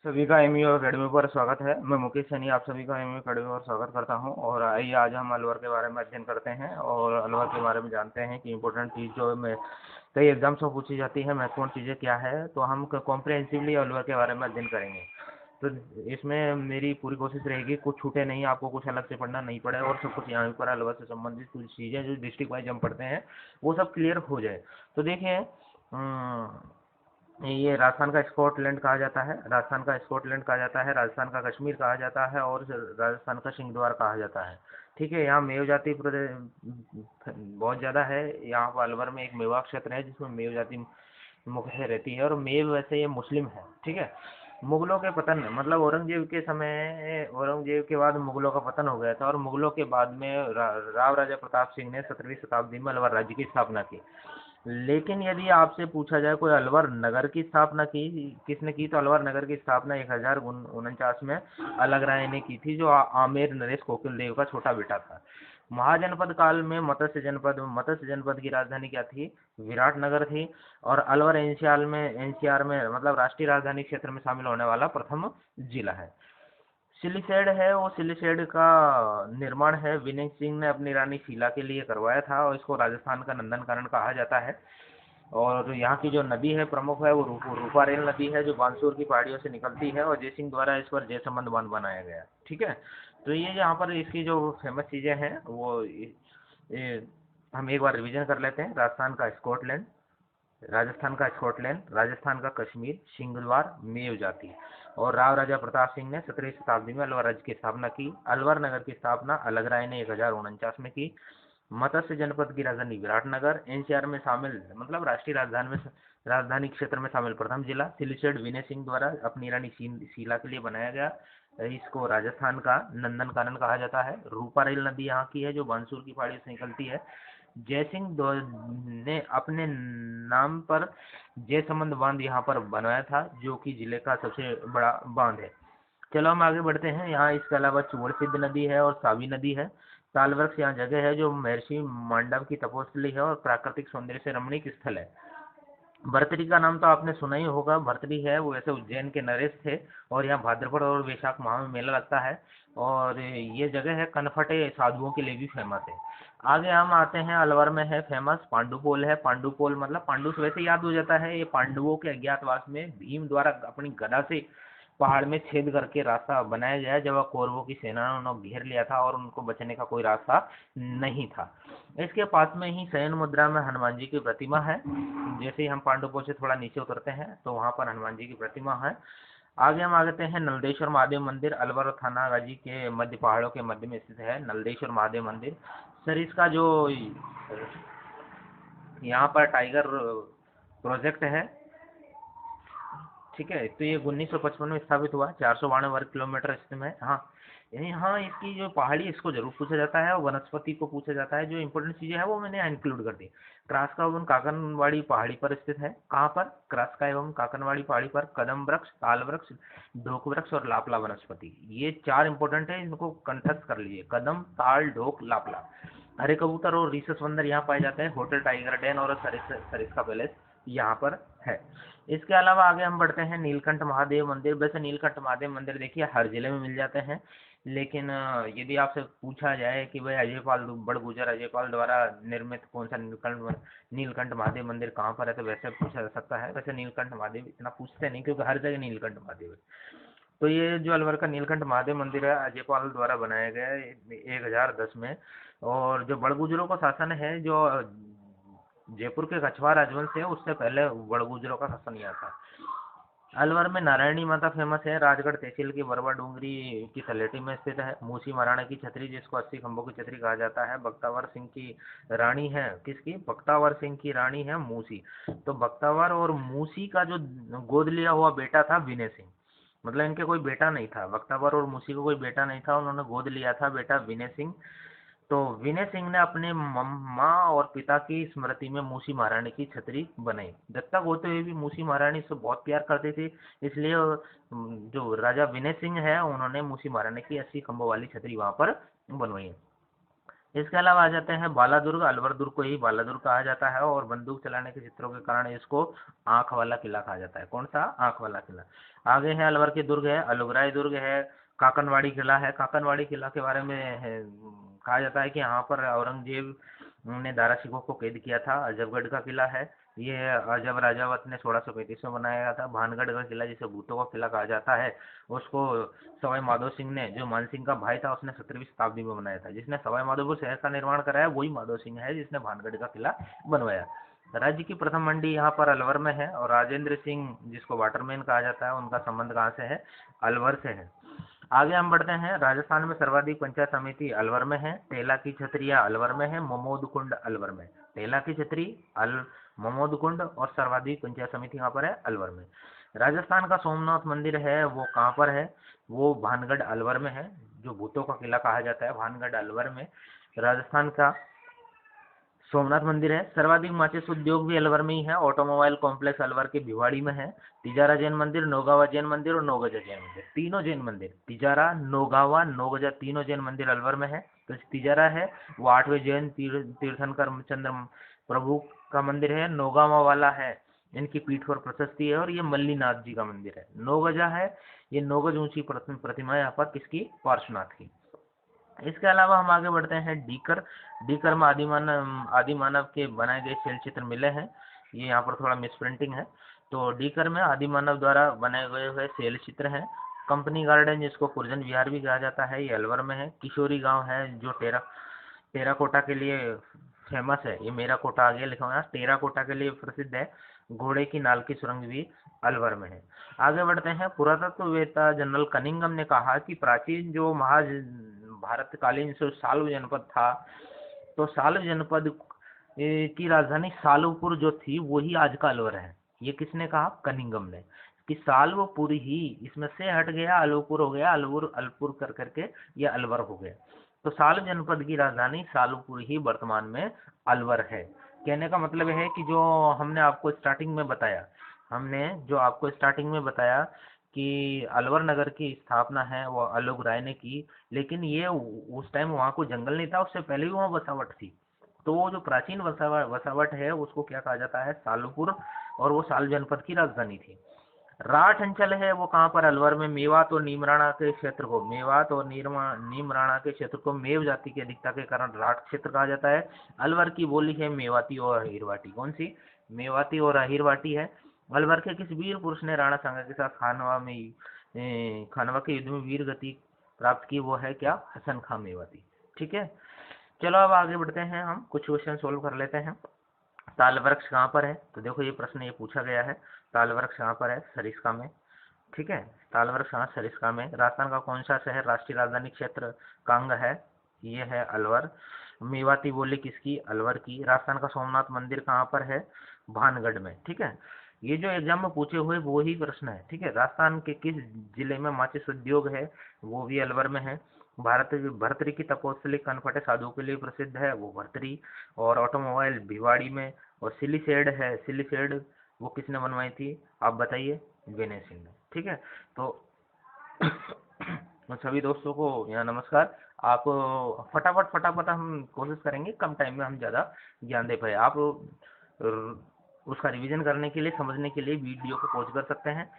सभी का MU academy पर स्वागत है। मैं मुकेश सैनी आप सभी का एमयू अकेडमी पर स्वागत करता हूं। और आइए आज हम अलवर के बारे में अध्ययन करते हैं और अलवर के बारे में जानते हैं कि इम्पोर्टेंट चीज़ जो में कई एग्जाम्स में पूछी जाती है, महत्वपूर्ण चीज़ें क्या है। तो हम कॉम्प्रिहेंसिवली अलवर के बारे में अध्ययन करेंगे। तो इसमें मेरी पूरी कोशिश रहेगी कुछ छूटे नहीं, आपको कुछ अलग से पढ़ना नहीं पड़े और सब कुछ यहाँ पर अलवर से संबंधित कुछ चीज़ें जो डिस्ट्रिक्ट वाइज हम पढ़ते हैं वो सब क्लियर हो जाए। तो देखिए, ये राजस्थान का स्कॉटलैंड कहा जाता है, राजस्थान का स्कॉटलैंड कहा जाता है, राजस्थान का कश्मीर कहा जाता है और राजस्थान का सिंहद्वार कहा जाता है। ठीक है, यहाँ मेव जाति बहुत ज़्यादा है। यहाँ पर अलवर में एक मेवा क्षेत्र है जिसमें मेव जाति मुख्य रहती है और मेव वैसे ये मुस्लिम है। ठीक है, मुगलों के पतन मतलब औरंगजेब के समय, औरंगजेब के बाद मुगलों का पतन हो गया था और मुगलों के बाद में राव राजा प्रताप सिंह ने 17वीं शताब्दी में अलवर राज्य की स्थापना की। लेकिन यदि आपसे पूछा जाए कोई अलवर नगर की स्थापना की किसने की, तो अलवर नगर की स्थापना 1049 में अलग राय ने की थी, जो आमेर नरेश कोकिल देव का छोटा बेटा था। महाजनपद काल में मत्स्य जनपद की राजधानी क्या थी? विराटनगर थी। और अलवर एनसीआर में मतलब राष्ट्रीय राजधानी क्षेत्र में शामिल होने वाला प्रथम जिला है। सिलीसेड है, वो सिलीसेड का निर्माण है विनय सिंह ने अपनी रानी शीला के लिए करवाया था और इसको राजस्थान का नंदन कानन कहा जाता है। और यहाँ की जो नदी है प्रमुख है वो रूपारेल नदी है, जो बानसूर की पहाड़ियों से निकलती है और जयसिंह द्वारा इस पर जयसंबंध बांध बनाया गया। ठीक है, तो ये यहाँ पर इसकी जो फेमस चीज़ें हैं वो ये हम एक बार रिवीजन कर लेते हैं। राजस्थान का कश्मीर, सिंहद्वार, मेव जाति। और राव राजा प्रताप सिंह ने 17वीं शताब्दी में अलवर राज्य की स्थापना की। अलवर नगर की स्थापना अलग राय ने 1049 में की। मत्स्य जनपद की राजधानी विराटनगर, एनसीआर में शामिल मतलब राष्ट्रीय राजधानी क्षेत्र में शामिल प्रथम जिला। सिलीसेड विनय सिंह द्वारा अपनी रानी शीला के लिए बनाया गया। इसको राजस्थान का नंदन कानन कहा जाता है। रूपारेल नदी यहाँ की है जो बानसूर की पहाड़ी से निकलती है। जयसिंह ने अपने नाम पर जयसंबंध बांध यहाँ पर बनवाया था, जो कि जिले का सबसे बड़ा बांध है। चलो हम आगे बढ़ते हैं। यहाँ इसके अलावा चूड़ सिद्ध नदी है और सावी नदी है। ताल वृक्ष यहाँ जगह है जो महर्षि मांडव की तपोस्थली है और प्राकृतिक सौंदर्य से रमणीक स्थल है। भर्तरी का नाम तो आपने सुना ही होगा। भर्तरी है वो ऐसे उज्जैन के नरेश थे और यहाँ भाद्रपद और वैशाख माह में मेला लगता है। और ये जगह है कनफटे साधुओं के लिए भी फेमस है। आगे हम आते हैं, अलवर में है फेमस पांडुपोल है। पांडुपोल मतलब पांडु से वैसे याद हो जाता है, ये पांडवों के अज्ञातवास में भीम द्वारा अपनी गदा से पहाड़ में छेद करके रास्ता बनाया गया जब कौरवों की सेना ने उन्हें घेर लिया था और उनको बचने का कोई रास्ता नहीं था। इसके पास में ही शयन मुद्रा में हनुमान जी की प्रतिमा है। जैसे ही हम पांडुपुर से थोड़ा नीचे उतरते हैं तो वहाँ पर हनुमान जी की प्रतिमा है। आगे हम आते हैं नलदेश्वर महादेव मंदिर, अलवर और थानागाजी के मध्य पहाड़ों के मध्य में स्थित है नलदेश्वर महादेव मंदिर। सर इसका जो यहाँ पर टाइगर प्रोजेक्ट है, ठीक है, तो ये 1955 में स्थापित हुआ, 492 वर्ग किलोमीटर स्थित है। हाँ, यहाँ इसकी जो पहाड़ी इसको जरूर पूछा जाता है और वनस्पति को पूछा जाता है। जो इंपॉर्टेंट चीजें हैं वो मैंने इंक्लूड कर दी। क्रास्का एवं काकनवाड़ी पहाड़ी पर स्थित है। कहाँ पर? क्रास्का एवं काकनवाड़ी पहाड़ी पर कदम वृक्ष, ताल वृक्ष, ढोक वृक्ष और लापला वनस्पति, ये 4 इंपॉर्टेंट है, इनको कंठस्थ कर लीजिए। कदम, ताल, ढोक, लापला। हरे कबूतर और रीसस बंदर यहाँ पाए जाते हैं। होटल टाइगर डेन और सरिस्का पैलेस यहाँ पर है। इसके अलावा आगे हम बढ़ते हैं नीलकंठ महादेव मंदिर। वैसे नीलकंठ महादेव मंदिर देखिए हर जिले में मिल जाते हैं, लेकिन यदि आपसे पूछा जाए कि भाई बड़गुजर अजयपाल द्वारा निर्मित कौन सा नीलकंठ महादेव मंदिर कहाँ पर है, तो वैसे पूछा जा सकता है। वैसे नीलकंठ महादेव इतना पूछते नहीं क्योंकि हर जगह नीलकंठ महादेव है। तो ये जो अलवर का नीलकंठ महादेव मंदिर है अजयपाल द्वारा बनाया गया है 1010 में। और जो बड़गुजरों का शासन है, जो जयपुर के कछवाहा राजवंश है, उससे पहले बड़गुजरों का शासन यहाँ था। अलवर में नारायणी माता फेमस है। राजगढ़ तहसील की बरवा डूंगरी की तलेटी में स्थित है। मूसी महाराणा की छतरी, जिसको 80 खंभों की छतरी कहा जाता है, बख्तावर सिंह की रानी है। किसकी? बख्तावर सिंह की रानी है मूसी। तो बख्तावर और मूसी का जो गोद लिया हुआ बेटा था विनय सिंह, मतलब इनके कोई बेटा नहीं था, बख्तावर और मूसी को कोई बेटा नहीं था, उन्होंने गोद लिया था बेटा विनय सिंह। तो विनय सिंह ने अपने माँ और पिता की स्मृति में मूसी महारानी की छतरी बनाई। दत्तक होते हुए भी मूसी महारानी से बहुत प्यार करते थे, इसलिए जो राजा विनय सिंह है उन्होंने मूसी महारानी की 80 खंभों वाली छतरी वहां पर बनवाई है। इसके अलावा आ जाते हैं बालादुर्ग। अलवर दुर्ग को ही बालादुर्ग कहा जाता है और बंदूक चलाने के चित्रों के कारण इसको आंख वाला किला कहा जाता है। कौन सा? आंख वाला किला। आगे है अलवर के दुर्ग है, अलुगराय दुर्ग है, काकनवाड़ी किला है। काकनवाड़ी किला के बारे में कहा जाता है कि यहाँ पर औरंगजेब ने दारा सिकों को कैद किया था। अजबगढ़ का किला है, ये अजब राजावत ने 1635 में बनाया गया था। भानगढ़ का किला जिसे भूतों का किला कहा जाता है, उसको सवाई माधो सिंह ने, जो मानसिंह का भाई था, उसने 17वीं शताब्दी में बनाया था। जिसने सवाई माधोपुर शहर का निर्माण कराया वही माधो सिंह है, जिसने भानगढ़ का किला बनवाया। राज्य की प्रथम मंडी यहाँ पर अलवर में है। और राजेंद्र सिंह, जिसको वाटरमैन कहा जाता है, उनका संबंध कहाँ से है? अलवर से है। आगे हम बढ़ते हैं। राजस्थान में सर्वाधिक पंचायत समिति अलवर में है। टेला की छतरिया अलवर में है। ममोद कुंड अलवर में। टेला की छतरी, ममोद कुंड और सर्वाधिक पंचायत समिति यहाँ पर है अलवर में। राजस्थान का सोमनाथ मंदिर है वो कहाँ पर है? वो भानगढ़ अलवर में है। जो भूतों का किला कहा जाता है, भानगढ़ अलवर में राजस्थान का सोमनाथ मंदिर है। सर्वाधिक माचिस उद्योग भी अलवर में ही है। ऑटोमोबाइल कॉम्प्लेक्स अलवर के भिवाड़ी में है। तिजारा जैन मंदिर, नौगावा जैन मंदिर और नौगजा जैन मंदिर, तीनों जैन मंदिर, तिजारा, नौगावा, नौगजा, तीनों जैन मंदिर अलवर में है। तो तिजारा है वो 8वें जैन तीर्थंकर चंद्र प्रभु का मंदिर है। नौगावा वाला है, इनकी पीठ पर प्रशस्ति है और ये मल्लीनाथ जी का मंदिर है। नौगजा है, ये 9 गज ऊंची प्रतिमा यहाँ पर किसकी? पार्श्वनाथ की। इसके अलावा हम आगे बढ़ते हैं। डीकर। डीकर में आदि मानव के बनाए गए शैल चित्र मिले हैं। ये यहाँ पर थोड़ा मिसप्रिंटिंग है। तो डीकर में आदि मानव द्वारा बनाए गए हुए शैल चित्र हैं। कंपनी गार्डन, जिसको कुरजन विहार भी कहा जाता है, ये अलवर में है। किशोरी गांव है जो टेराकोटा के लिए फेमस है। ये मेरा कोटा आगे लिखा हुआ है, टेराकोटा के लिए प्रसिद्ध है। घोड़े की नाल की सुरंग भी अलवर में है। आगे बढ़ते हैं। पुरातत्ववेत्ता जनरल कनिंगम ने कहा कि प्राचीन जो भारतकालीन जो साल्व जनपद था, तो साल्व जनपद की राजधानी सालुपुर जो थी वही आज का अलवर है। ये किसने कहा? कनिंगम ने। कि साल्वपुर ही इसमें से हट गया, अलवपुर हो गया, अलपुर अलपुर कर करके ये अलवर हो गया। तो साल्व जनपद की राजधानी सालुपुर ही वर्तमान में अलवर है। कहने का मतलब है कि जो हमने आपको स्टार्टिंग में बताया कि अलवर नगर की स्थापना है वो अलोक राय ने की, लेकिन ये उस टाइम वहाँ कोई जंगल नहीं था, उससे पहले भी वहाँ बसावट थी। तो वो जो प्राचीन बसावट है उसको क्या कहा जाता है? सालुपुर, और वो साल जनपद की राजधानी थी। राठ अंचल है वो कहाँ पर? अलवर में। मेवात और नीमराणा के क्षेत्र को मेव जाति की अधिकता के कारण राठ क्षेत्र कहा जाता है। अलवर की बोली है मेवाती और अहिरवाटी। कौन सी? मेवाती और अहिरवाटी है। अलवर के किस वीर पुरुष ने राणा सांगा के साथ खानवा के युद्ध में वीर गति प्राप्त की? वो है क्या? हसन खां मेवाती। ठीक है, चलो अब आगे बढ़ते हैं। हम कुछ क्वेश्चन सोल्व कर लेते हैं। ताल वृक्ष कहाँ पर है? तो देखो ये प्रश्न ये पूछा गया है, ताल वृक्ष कहाँ पर है? सरिस्का में। ठीक है, ताल वृक्ष कहाँ? सरिस्का में। राजस्थान का कौन सा शहर राष्ट्रीय राजधानी क्षेत्र का अंग है? ये है अलवर। मेवाती बोली किसकी? अलवर की। राजस्थान का सोमनाथ मंदिर कहाँ पर है? भानगढ़ में। ठीक है, ये जो एग्जाम में पूछे हुए वो ही प्रश्न है। ठीक है, राजस्थान के किस जिले में माचिस उद्योग है? वो भी अलवर में है। भर्तरी की तपोस्थली कनफटे साधुओं के लिए प्रसिद्ध है, वो भर्तरी। और ऑटोमोबाइल भिवाड़ी में। और सिलीसेड है, सिलीसेड वो किसने बनवाई थी? आप बताइए। विनय सिंह ने। ठीक है, तो सभी दोस्तों को यहाँ नमस्कार। आप फटाफट हम कोशिश करेंगे कम टाइम में हम ज़्यादा ज्ञान दे पाए। आप उसका रिवीजन करने के लिए, समझने के लिए वीडियो को पॉज कर सकते हैं।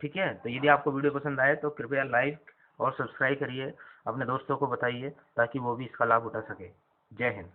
ठीक है, तो यदि आपको वीडियो पसंद आए तो कृपया लाइक और सब्सक्राइब करिए, अपने दोस्तों को बताइए ताकि वो भी इसका लाभ उठा सके। जय हिंद।